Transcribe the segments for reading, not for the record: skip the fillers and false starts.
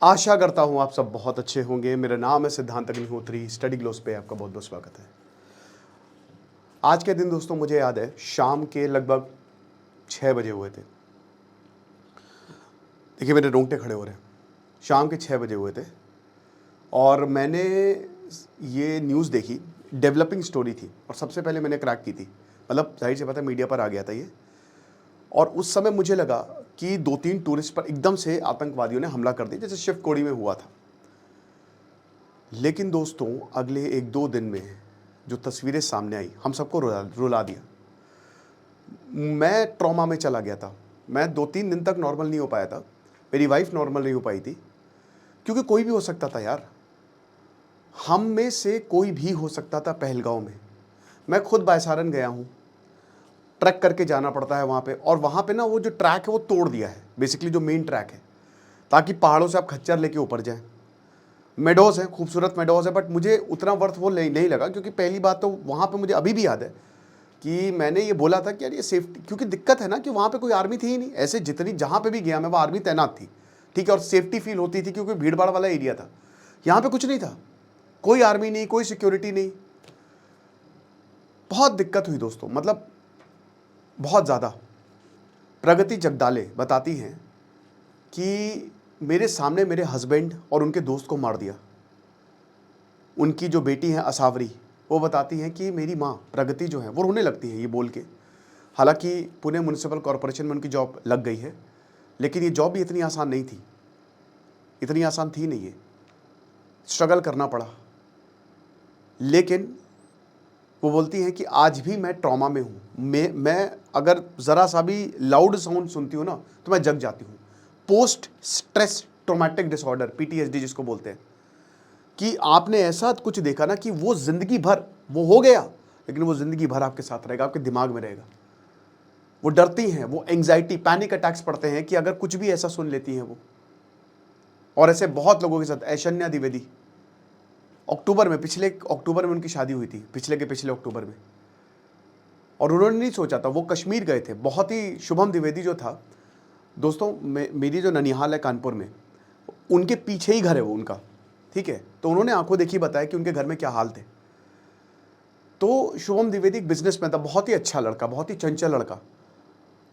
आशा करता हूँ आप सब बहुत अच्छे होंगे। मेरा नाम है सिद्धांत अग्निहोत्री। स्टडी ग्लोस पे आपका बहुत बहुत स्वागत है। आज के दिन दोस्तों मुझे याद है शाम के लगभग 6 बजे हुए थे। देखिए मेरे रोंगटे खड़े हो रहे हैं। शाम के 6 बजे हुए थे और मैंने ये न्यूज़ देखी। डेवलपिंग स्टोरी थी और सबसे पहले मैंने क्रैक की थी, मतलब जाहिर सी बात है मीडिया पर आ गया था ये। और उस समय मुझे लगा कि 2-3 टूरिस्ट पर एकदम से आतंकवादियों ने हमला कर दिया, जैसे शिवकोड़ी में हुआ था। लेकिन दोस्तों अगले 1-2 दिन में जो तस्वीरें सामने आई, हम सबको रुला दिया। मैं ट्रॉमा में चला गया था। मैं 2-3 दिन तक नॉर्मल नहीं हो पाया था। मेरी वाइफ नॉर्मल नहीं हो पाई थी, क्योंकि कोई भी हो सकता था यार। हम में से कोई भी हो सकता था पहलगांव में। मैं खुद बायसारन गया हूँ, ट्रैक करके जाना पड़ता है वहाँ पे, और वहाँ पे ना वो जो ट्रैक है वो तोड़ दिया है, बेसिकली जो मेन ट्रैक है, ताकि पहाड़ों से आप खच्चर लेके ऊपर जाएं। मेडोज़ हैं, खूबसूरत मेडोज़ है, बट मुझे उतना वर्थ वो नहीं लगा, क्योंकि पहली बात तो वहाँ पे मुझे अभी भी याद है कि मैंने ये बोला था कि यार ये सेफ्टी, क्योंकि दिक्कत है ना कि वहाँ पे कोई आर्मी थी ही नहीं। ऐसे जितनी जहाँ पे भी गया मैं, वो आर्मी तैनात थी, ठीक है, और सेफ्टी फील होती थी क्योंकि भीड़ भाड़ वाला एरिया था। यहाँ पे कुछ नहीं था, कोई आर्मी नहीं, कोई सिक्योरिटी नहीं। बहुत दिक्कत हुई दोस्तों, मतलब बहुत ज़्यादा। प्रगति जगदाले बताती हैं कि मेरे सामने मेरे हस्बैंड और उनके दोस्त को मार दिया। उनकी जो बेटी है असावरी, वो बताती हैं कि मेरी माँ प्रगति जो है वो रोने लगती है ये बोल के। हालांकि पुणे म्यूनिसिपल कॉरपोरेशन में उनकी जॉब लग गई है, लेकिन ये जॉब भी इतनी आसान नहीं थी, इतनी आसान थी नहीं, ये स्ट्रगल करना पड़ा। लेकिन वो बोलती हैं कि आज भी मैं ट्रॉमा में हूँ। मैं अगर ज़रा सा भी लाउड साउंड सुनती हूँ ना तो मैं जग जाती हूँ। Post stress traumatic disorder, PTSD जिसको बोलते हैं, कि आपने ऐसा कुछ देखा ना कि वो ज़िंदगी भर वो हो गया, लेकिन वो ज़िंदगी भर आपके साथ रहेगा, आपके दिमाग में रहेगा। वो डरती हैं, वो एंग्जाइटी, पैनिक अटैक्स पड़ते हैं कि अगर कुछ भी ऐसा सुन लेती हैं वो। और ऐसे बहुत लोगों के साथ। ऐशन्या द्विवेदी, अक्टूबर में, पिछले अक्टूबर में उनकी शादी हुई थी, पिछले के पिछले अक्टूबर में, और उन्होंने नहीं सोचा था। वो कश्मीर गए थे। बहुत ही शुभम द्विवेदी जो था दोस्तों, मेरी जो ननिहाल है कानपुर में, उनके पीछे ही घर है वो उनका, ठीक है। तो उन्होंने आंखों देखी बताया कि उनके घर में क्या हाल थे। तो शुभम द्विवेदी एक बिजनेसमैन था, बहुत ही अच्छा लड़का, बहुत ही चंचल लड़का,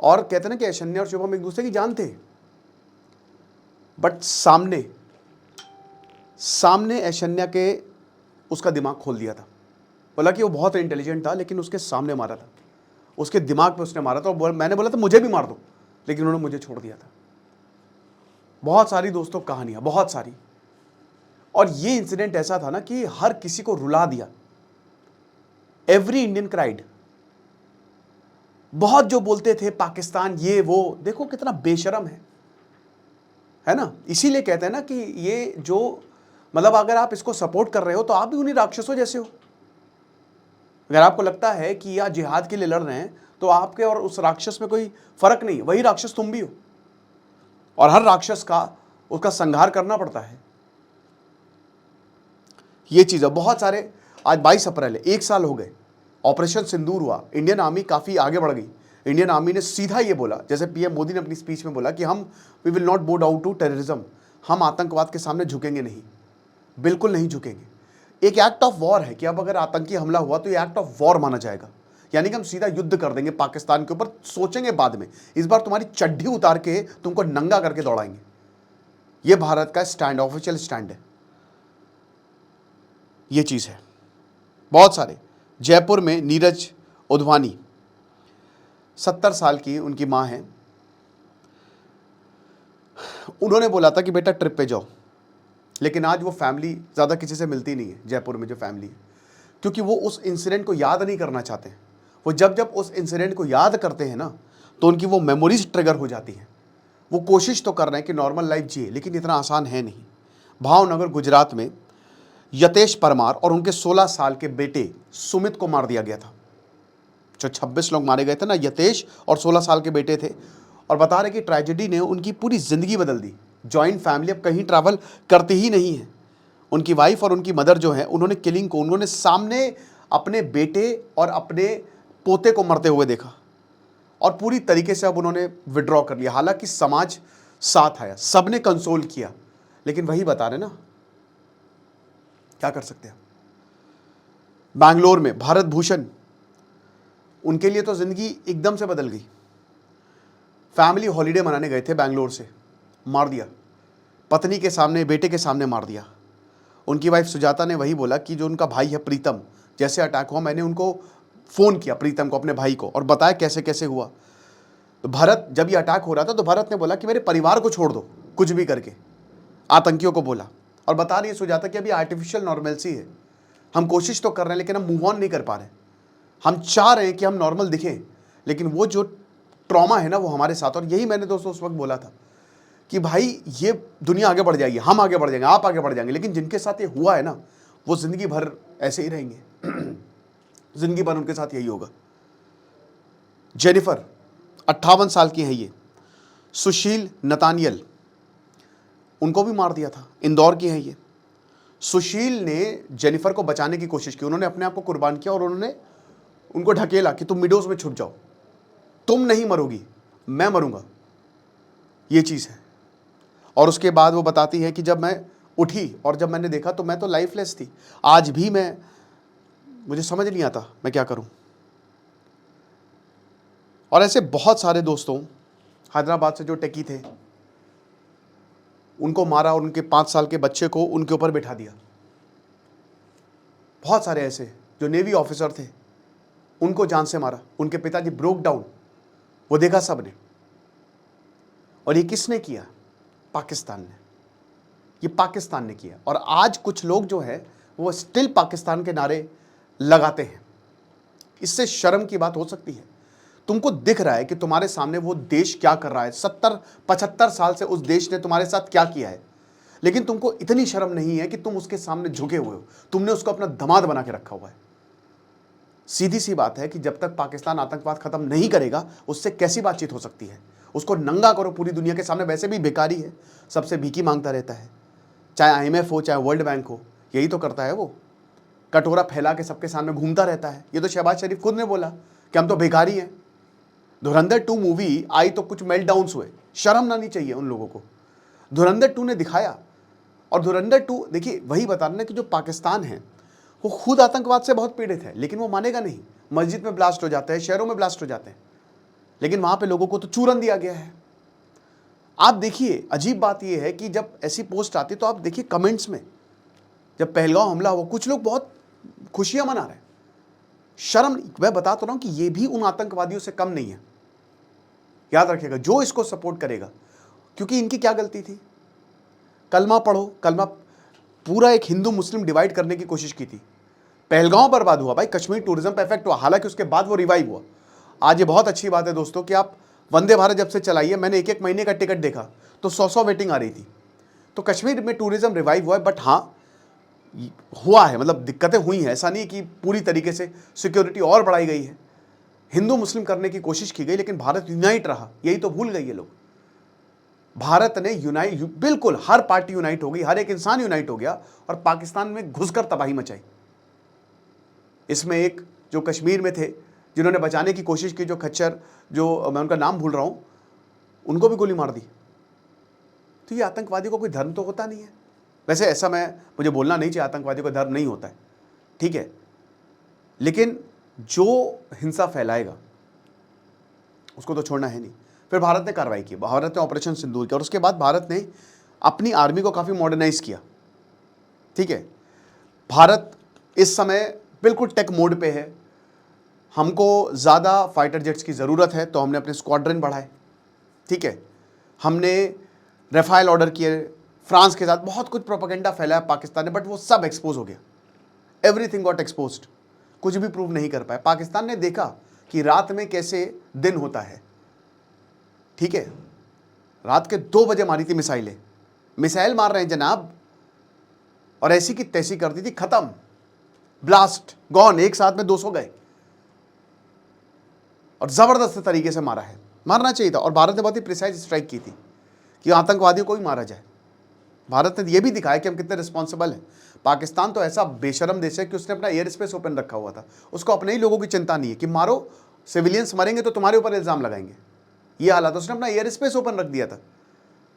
और कहते ना कि ऐशन्या और शुभम एक दूसरे की जान थे। बट सामने ऐशन्या के उसका दिमाग खोल दिया था। बोला कि वो बहुत इंटेलिजेंट था, लेकिन उसके सामने मारा था, उसके दिमाग पे उसने मारा था। और मैंने बोला था मुझे भी मार दो, लेकिन उन्होंने मुझे छोड़ दिया था। बहुत सारी दोस्तों कहानियां, बहुत सारी। और ये इंसिडेंट ऐसा था ना कि हर किसी को रुला दिया। Every Indian cried. बहुत जो बोलते थे पाकिस्तान ये वो, देखो कितना बेशरम है ना। इसीलिए कहते हैं ना कि ये जो, मतलब अगर आप इसको सपोर्ट कर रहे हो तो आप भी उन्हीं राक्षसों जैसे हो। अगर आपको लगता है कि या जिहाद के लिए लड़ रहे हैं तो आपके और उस राक्षस में कोई फर्क नहीं, वही राक्षस तुम भी हो, और हर राक्षस का उसका संहार करना पड़ता है। ये चीज़ है। बहुत सारे, आज 22 अप्रैल है, 1 साल हो गए, ऑपरेशन सिंदूर हुआ, इंडियन आर्मी काफ़ी आगे बढ़ गई। इंडियन आर्मी ने सीधा ये बोला, जैसे PM मोदी ने अपनी स्पीच में बोला कि we will not bow down to terrorism, हम आतंकवाद के सामने झुकेंगे नहीं, बिल्कुल नहीं झुकेंगे। एक एक्ट ऑफ वॉर है कि अब अगर आतंकी हमला हुआ तो ये एक्ट ऑफ वॉर माना जाएगा, यानी कि हम सीधा युद्ध कर देंगे पाकिस्तान के ऊपर, सोचेंगे बाद में, इस बार तुम्हारी चड्ढी उतार के तुमको नंगा करके दौड़ाएंगे। ये भारत का स्टैंड, ऑफिशियल स्टैंड है। ये चीज़ है। बहुत सारे। जयपुर में नीरज उधवानी, 70 साल की उनकी माँ है, उन्होंने बोला था कि बेटा ट्रिप पे जाओ, लेकिन आज वो फैमिली ज़्यादा किसी से मिलती नहीं है, जयपुर में जो फैमिली है, क्योंकि वो उस इंसिडेंट को याद नहीं करना चाहते हैं। वो जब उस इंसिडेंट को याद करते हैं ना तो उनकी वो मेमोरीज ट्रिगर हो जाती हैं। वो कोशिश तो कर रहे हैं कि नॉर्मल लाइफ जिए, लेकिन इतना आसान है नहीं। भावनगर गुजरात में यतेश परमार और उनके 16 साल के बेटे सुमित को मार दिया गया था। जो 26 लोग मारे गए थे ना, यतेश और 16 साल के बेटे थे। और बता रहे कि ट्रेजेडी ने उनकी पूरी ज़िंदगी बदल दी। जॉइंट फैमिली, अब कहीं ट्रैवल करती ही नहीं है। उनकी वाइफ और उनकी मदर जो है, उन्होंने किलिंग को, उन्होंने सामने अपने बेटे और अपने पोते को मरते हुए देखा, और पूरी तरीके से अब उन्होंने विड्रॉ कर लिया। हालांकि समाज साथ आया, सबने कंसोल किया, लेकिन वही बता रहे ना, क्या कर सकते हैं। बैंगलोर में भारत भूषण, उनके लिए तो जिंदगी एकदम से बदल गई। फैमिली हॉलीडे मनाने गए थे बैंगलोर से, मार दिया, पत्नी के सामने, बेटे के सामने मार दिया। उनकी वाइफ सुजाता ने वही बोला कि जो उनका भाई है प्रीतम, जैसे अटैक हुआ मैंने उनको फ़ोन किया, प्रीतम को, अपने भाई को, और बताया कैसे कैसे हुआ। तो भरत, जब ये अटैक हो रहा था तो भरत ने बोला कि मेरे परिवार को छोड़ दो, कुछ भी करके, आतंकियों को बोला। और बता रही है सुजाता कि अभी आर्टिफिशियल नॉर्मलसी है, हम कोशिश तो कर रहे हैं लेकिन हम मूव ऑन नहीं कर पा रहे। हम चाह रहे हैं कि हम नॉर्मल दिखें, लेकिन वो जो ट्रॉमा है ना वो हमारे साथ। और यही मैंने दोस्तों उस वक्त बोला था कि भाई ये दुनिया आगे बढ़ जाएगी, हम आगे बढ़ जाएंगे, आप आगे बढ़ जाएंगे, लेकिन जिनके साथ ये हुआ है ना वो ज़िंदगी भर ऐसे ही रहेंगे। ज़िंदगी भर उनके साथ यही होगा। जेनिफर 58 साल की है ये। सुशील नतानियल, उनको भी मार दिया था, इंदौर की है ये। सुशील ने जेनिफर को बचाने की कोशिश की, उन्होंने अपने आप को कुर्बान किया और उन्होंने उनको ढकेला कि तुम मिडोज में छुप जाओ, तुम नहीं मरोगी, मैं मरूंगा, ये चीज़ है। और उसके बाद वो बताती है कि जब मैं उठी और जब मैंने देखा तो मैं तो लाइफलेस थी। आज भी मुझे समझ नहीं आता मैं क्या करूं। और ऐसे बहुत सारे दोस्तों, हैदराबाद से जो टेकी थे उनको मारा और उनके 5 साल के बच्चे को उनके ऊपर बिठा दिया। बहुत सारे ऐसे जो नेवी ऑफिसर थे उनको जान से मारा, उनके पिताजी ब्रोक डाउन, वो देखा सबने। और ये किसने किया? पाकिस्तान ने। ये पाकिस्तान ने किया। और आज कुछ लोग जो है वो स्टिल पाकिस्तान के नारे लगाते हैं। इससे शर्म की बात हो सकती है। तुमको दिख रहा है कि तुम्हारे सामने वो देश क्या कर रहा है, 70-75 साल से उस देश ने तुम्हारे साथ क्या किया है, लेकिन तुमको इतनी शर्म नहीं है कि तुम उसके सामने झुके हुए हो। तुमने उसको अपना दामाद बना के रखा हुआ है। सीधी सी बात है कि जब तक पाकिस्तान आतंकवाद खत्म नहीं करेगा उससे कैसी बातचीत हो सकती है। उसको नंगा करो पूरी दुनिया के सामने, वैसे भी भिखारी है, सबसे भीखी मांगता रहता है, चाहे IMF हो चाहे वर्ल्ड बैंक हो, यही तो करता है वो, कटोरा फैला के सबके सामने घूमता रहता है। ये तो शहबाज शरीफ खुद ने बोला कि हम तो भिखारी हैं। धुरंधर 2 मूवी आई तो कुछ मेल्टडाउन्स हुए, शर्म ना नहीं चाहिए उन लोगों को। धुरंधर 2 ने दिखाया। और धुरंधर 2 देखिए वही बता रहे हैं कि जो पाकिस्तान है वो खुद आतंकवाद से बहुत पीड़ित है, लेकिन वो मानेगा नहीं। मस्जिद में ब्लास्ट हो जाते हैं, शहरों में ब्लास्ट हो जाते हैं, लेकिन वहां पे लोगों को तो चूरन दिया गया है। आप देखिए, अजीब बात यह है कि जब ऐसी पोस्ट आती तो आप देखिए कमेंट्स में, जब पहलगांव हमला हुआ कुछ लोग बहुत खुशियां मना रहे हैं। शर्म, मैं बता तो रहा हूं कि ये भी उन आतंकवादियों से कम नहीं है। याद रखिएगा जो इसको सपोर्ट करेगा, क्योंकि इनकी क्या गलती थी? कलमा पढ़ो, कलमा पूरा एक हिंदू मुस्लिम डिवाइड करने की कोशिश की थी। पहलगांव बर्बाद हुआ भाई, कश्मीर टूरिज्म पे इफेक्ट हुआ, हालांकि उसके बाद वो रिवाइव हुआ। आज ये बहुत अच्छी बात है दोस्तों कि आप वंदे भारत जब से चलाइए, मैंने 1-1 महीने का टिकट देखा तो 100-100 वेटिंग आ रही थी। तो कश्मीर में टूरिज्म रिवाइव हुआ है, बट हाँ हुआ है, मतलब दिक्कतें हुई हैं, ऐसा नहीं कि पूरी तरीके से सिक्योरिटी और बढ़ाई गई है, हिंदू मुस्लिम करने की कोशिश की गई, लेकिन भारत यूनाइट रहा। यही तो भूल गए ये लोग। भारत ने बिल्कुल हर पार्टी यूनाइट हो गई, हर एक इंसान यूनाइट हो गया और पाकिस्तान में घुसकर तबाही मचाई। इसमें एक जो कश्मीर में थे जिन्होंने बचाने की कोशिश की, जो खच्चर, जो मैं उनका नाम भूल रहा हूं, उनको भी गोली मार दी। तो ये आतंकवादी को कोई धर्म तो होता नहीं है। वैसे ऐसा मुझे बोलना नहीं चाहिए, आतंकवादी को धर्म नहीं होता है, ठीक है, लेकिन जो हिंसा फैलाएगा उसको तो छोड़ना है नहीं। फिर भारत ने कार्रवाई की, भारत ने ऑपरेशन सिंदूर किया और उसके बाद भारत ने अपनी आर्मी को काफ़ी मॉडर्नाइज किया, ठीक है। भारत इस समय बिल्कुल टेक मोड पे है। हमको ज़्यादा फाइटर जेट्स की ज़रूरत है तो हमने अपने स्क्वाड्रन बढ़ाए, ठीक है। हमने राफेल ऑर्डर किए, फ्रांस के साथ बहुत कुछ प्रोपेगेंडा फैलाया पाकिस्तान ने, बट वो सब एक्सपोज हो गया। Everything got exposed. कुछ भी प्रूव नहीं कर पाए। पाकिस्तान ने देखा कि रात में कैसे दिन होता है, ठीक है। रात के 2 बजे मारी थी मिसाइलें, मिसाइल मार रहे हैं जनाब, और ऐसी की तैसी कर दी थी, खत्म, ब्लास्ट गॉन, एक साथ में 200 गए, और जबरदस्त तरीके से मारा है। मारना चाहिए था। और भारत ने बहुत ही प्रिसाइज स्ट्राइक की थी कि आतंकवादियों को ही मारा जाए। भारत ने यह भी दिखाया कि हम कितने रिस्पॉन्सिबल हैं। पाकिस्तान तो ऐसा बेशरम देश है कि उसने अपना एयर स्पेस ओपन रखा हुआ था, उसको अपने ही लोगों की चिंता नहीं है कि मारो, सिविलियंस मरेंगे तो तुम्हारे ऊपर इल्ज़ाम लगाएंगे। ये हालात, उसने अपना एयर स्पेस ओपन रख दिया था।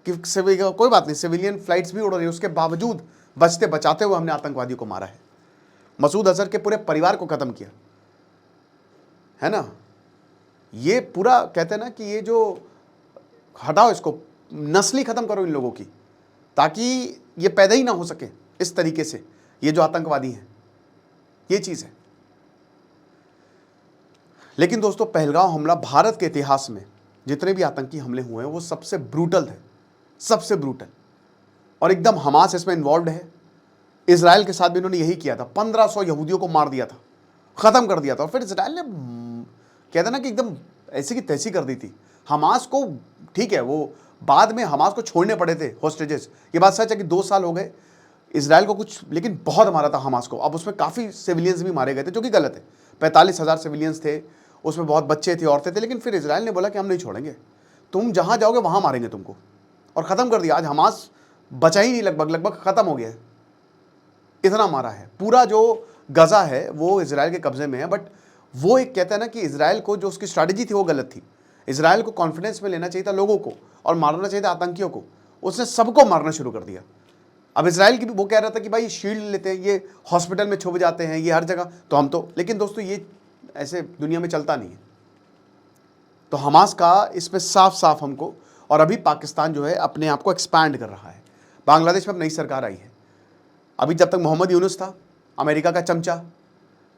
कि कोई बात नहीं, सिविलियन फ्लाइट्स भी उड़ रही है, उसके बावजूद बचते बचाते हुए हमने आतंकवादियों को मारा है, मसूद अजहर के पूरे परिवार को खत्म किया है ना। ये पूरा कहते हैं ना कि ये जो हटाओ इसको, नस्ल ही खत्म करो इन लोगों की, ताकि ये पैदा ही ना हो सके इस तरीके से, ये जो आतंकवादी हैं, ये चीज है। लेकिन दोस्तों, पहलगांव हमला भारत के इतिहास में जितने भी आतंकी हमले हुए हैं वो सबसे ब्रूटल है, सबसे ब्रूटल, और एकदम हमास इसमें इन्वॉल्व है। इजराइल के साथ भी इन्होंने यही किया था, 1500 यहूदियों को मार दिया था, खत्म कर दिया था, और फिर इजराइल ने कहते ना कि एकदम ऐसी की तैसी कर दी थी हमास को। ठीक है, वो बाद में हमास को छोड़ने पड़े थे होस्टेजेस, ये बात सच है कि 2 साल हो गए इजराइल को कुछ, लेकिन बहुत मारा था हमास को। अब उसमें काफ़ी सिविलियंस भी मारे गए थे, जो कि गलत है। 45,000 सिविलियंस थे, उसमें बहुत बच्चे थे, औरतें थे, लेकिन फिर इजराइल ने बोला कि हम नहीं छोड़ेंगे, तुम जहाँ जाओगे वहाँ मारेंगे तुमको, और ख़त्म कर दिया। आज हमास बचा ही नहीं, लगभग ख़त्म हो गया है, इतना मारा है। पूरा जो गजा है वो इजराइल के कब्जे में है, बट वो एक कहता है ना कि इजराइल को जो उसकी स्ट्रैटेजी थी वो गलत थी। इजराइल को कॉन्फिडेंस में लेना चाहिए था लोगों को, और मारना चाहिए था आतंकियों को। उसने सबको मारना शुरू कर दिया। अब इजराइल की भी वो कह रहा था कि भाई शील्ड लेते हैं, ये हॉस्पिटल में छुप जाते हैं, ये हर जगह, तो हम तो, लेकिन दोस्तों ये ऐसे दुनिया में चलता नहीं है। तो हमास का इसमें साफ साफ हमको, और अभी पाकिस्तान जो है अपने आप को एक्सपैंड कर रहा है। बांग्लादेश में अब नई सरकार आई है। अभी जब तक मोहम्मद यूनुस था, अमेरिका का चमचा,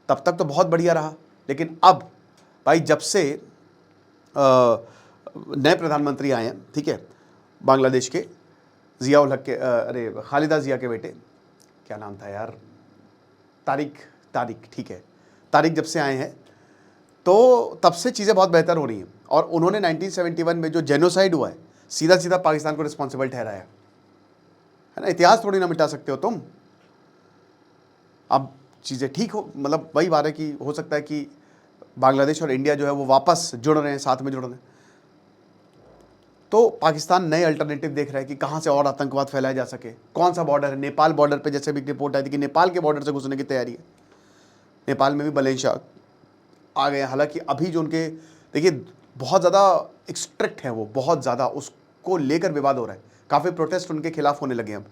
तब तक तो बहुत बढ़िया रहा, लेकिन अब भाई जब से नए प्रधानमंत्री आए हैं, ठीक है, बांग्लादेश के जिया उल हक के, अरे खालिदा जिया के बेटे, क्या नाम था यार, तारिक, ठीक है, तारिक जब से आए हैं तो तब से चीज़ें बहुत बेहतर हो रही हैं। और उन्होंने 1971 में जो जेनोसाइड हुआ है, सीधा सीधा पाकिस्तान को रिस्पॉन्सिबल ठहराया है ना। इतिहास थोड़ी ना मिटा सकते हो तुम। अब चीज़ें ठीक हो, मतलब वही बात है कि हो सकता है कि बांग्लादेश और इंडिया जो है वो वापस जुड़ रहे हैं, साथ में जुड़ रहे हैं। तो पाकिस्तान नए अल्टरनेटिव देख रहा है कि कहाँ से और आतंकवाद फैलाया जा सके। कौन सा बॉर्डर है, नेपाल बॉर्डर पे जैसे भी रिपोर्ट आई थी कि नेपाल के बॉर्डर से घुसने की तैयारी है। नेपाल में भी बलेशाह आ गए। हालांकि अभी जो उनके, देखिए बहुत ज़्यादा स्ट्रिक्ट है वो, बहुत ज़्यादा, उसको लेकर विवाद हो रहा है, काफ़ी प्रोटेस्ट उनके खिलाफ होने लगे। अब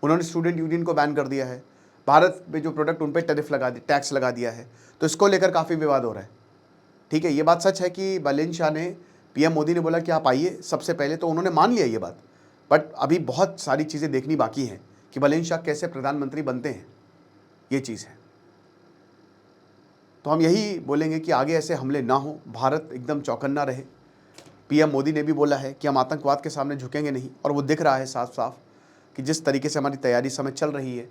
उन्होंने स्टूडेंट यूनियन को बैन कर दिया है, भारत में जो प्रोडक्ट उन पर टैक्स लगा दिया है, तो इसको लेकर काफ़ी विवाद हो रहा है। ठीक है, ये बात सच है कि बालिन शाह ने, पीएम मोदी ने बोला कि आप आइए सबसे पहले, तो उन्होंने मान लिया ये बात, बट अभी बहुत सारी चीज़ें देखनी बाकी हैं कि बालिन शाह कैसे प्रधानमंत्री बनते हैं, ये चीज़ है। तो हम यही बोलेंगे कि आगे ऐसे हमले ना हो, भारत एकदम चौकन्ना रहे। पीएम मोदी ने भी बोला है कि हम आतंकवाद के सामने झुकेंगे नहीं, और वो दिख रहा है साफ साफ कि जिस तरीके से हमारी तैयारी समय चल रही है,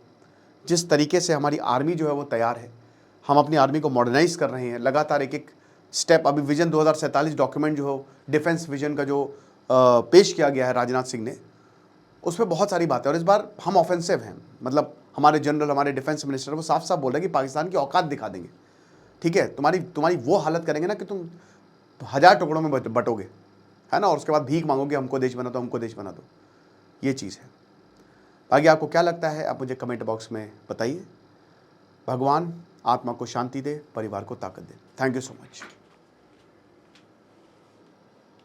जिस तरीके से हमारी आर्मी जो है वो तैयार है, हम अपनी आर्मी को मॉडर्नाइज कर रहे हैं लगातार, एक एक स्टेप। अभी विजन 2047 डॉक्यूमेंट जो हो, डिफेंस विजन का जो पेश किया गया है राजनाथ सिंह ने, उसमें बहुत सारी बातें, और इस बार हम ऑफेंसिव हैं। मतलब हमारे जनरल, हमारे डिफेंस मिनिस्टर वो साफ साफ बोल रहे हैं कि पाकिस्तान की औकात दिखा देंगे। ठीक है, तुम्हारी वो हालत करेंगे ना कि तुम 1000 टुकड़ों में बटोगे, है ना, और उसके बाद भीख मांगोगे, हमको देश बना दो, हमको देश बना दो। ये चीज़ है। आगे आपको क्या लगता है, आप मुझे कमेंट बॉक्स में बताइए। भगवान आत्मा को शांति दे, परिवार को ताकत दे। Thank you so much.